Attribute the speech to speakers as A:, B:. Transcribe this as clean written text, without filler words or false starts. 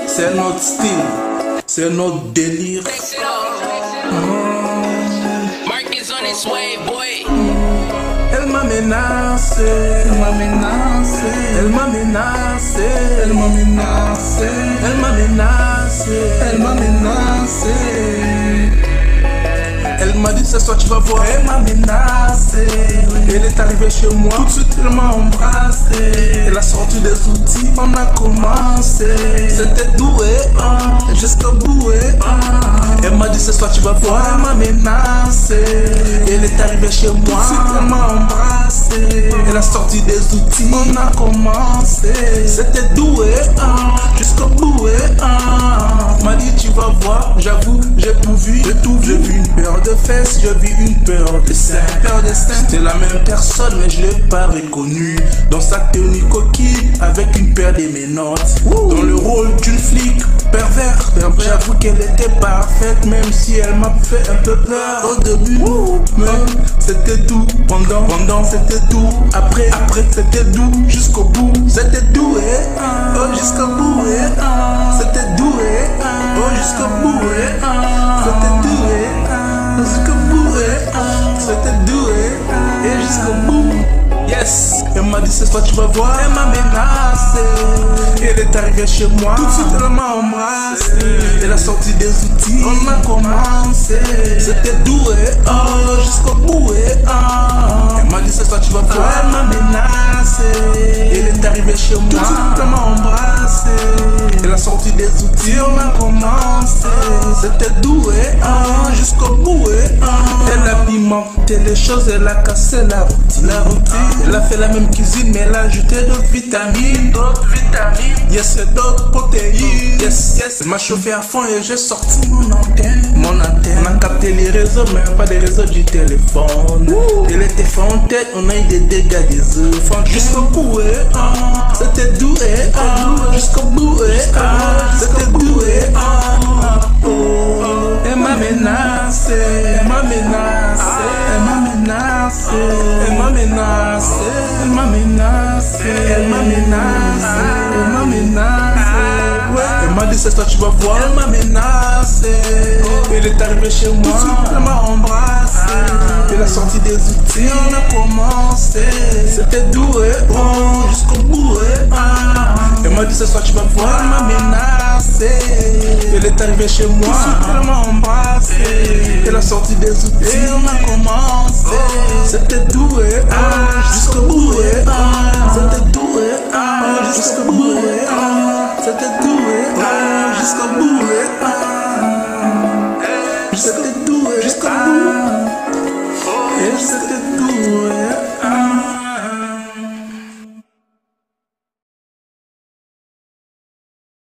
A: C'est notre style, c'est notre délire. Elle m'a menacé, elle m'a menacé, elle m'a menacé, elle m'a menacé, elle m'a menacé, elle m'a menacé. Elle m'a dit ce soir tu vas voir, elle m'a menacé. Elle est arrivée chez moi, tout de suite elle m'a embrassé. Elle a sorti des outils, on a commencé. C'était doué, jusqu'au bout. Elle m'a dit ce soir tu vas voir, elle m'a menacé. Elle est arrivée chez moi, tout de suite elle m'a embrassé. Elle a sorti des outils, on a commencé. C'était doué, jusqu'au bout. Elle m'a dit tu vas voir, j'avoue j'ai tout vu, j'ai vu une paire de fesses, j'ai vu une paire de seins. C'était la même personne mais je l'ai pas reconnue. Dans sa tenue coquille avec une paire de menottes. Dans le rôle d'une flic pervers. J'avoue qu'elle était parfaite même si elle m'a fait un peu peur au début. Mais c'était doux pendant c'était doux. Après c'était doux jusqu'au bout. C'était doué, jusqu'au bout. C'était doué, jusqu'au bout. C'était doué, jusqu'au bout. C'était doué et jusqu'au bout. Yes. Elle m'a dit ce soir tu vas voir, elle m'a menacé. Elle est arrivée chez moi, tout de suite elle m'a embrassé. Elle a sorti des outils, on a commencé. C'était doué, jusqu'au bout. Elle m'a dit ce soir tu vas voir, elle m'a menacé. Elle est arrivée chez moi, tout de suite elle m'a embrassé. Elle a sorti des outils, on a commencé. C'était doué, jusqu'au bout. Elle a pimenté les choses, elle a cassé la routine. Elle a fait la même cuisine mais elle a ajouté d'autres vitamines. Yes, c'est d'autres protéines. Yes. Elle m'a chauffé à fond et j'ai sorti mon antenne. On a capté les réseaux mais pas les réseaux du téléphone. Elle était fait en tête, on a eu des dégâts des œufs. Jusqu'au bout, c'était doué. Jusqu'au bout, c'était doué. Elle m'a menacé, elle m'a menacé, elle m'a menacé, elle m'a menacé, elle m'a menacé, elle m'a menacé, elle m'a menacé. Elle m'a dit c'est ça tu vas voir, elle m'a menacé. Elle est arrivée chez moi, tout de suite elle m'a embrassé. Elle a sorti des outils, on a commencé. C'était doué, jusqu'au bout. Elle m'a dit ce soir tu vas voir, elle m'a menacé. Elle est arrivée chez moi, tout de suite elle m'a embrassé. Elle a sorti des outils, on a commencé. C'était doué, jusqu'au bout. C'était doué, jusqu'au bout. C'était doué, jusqu'au bout. C'était doué, jusqu'au bout. C'était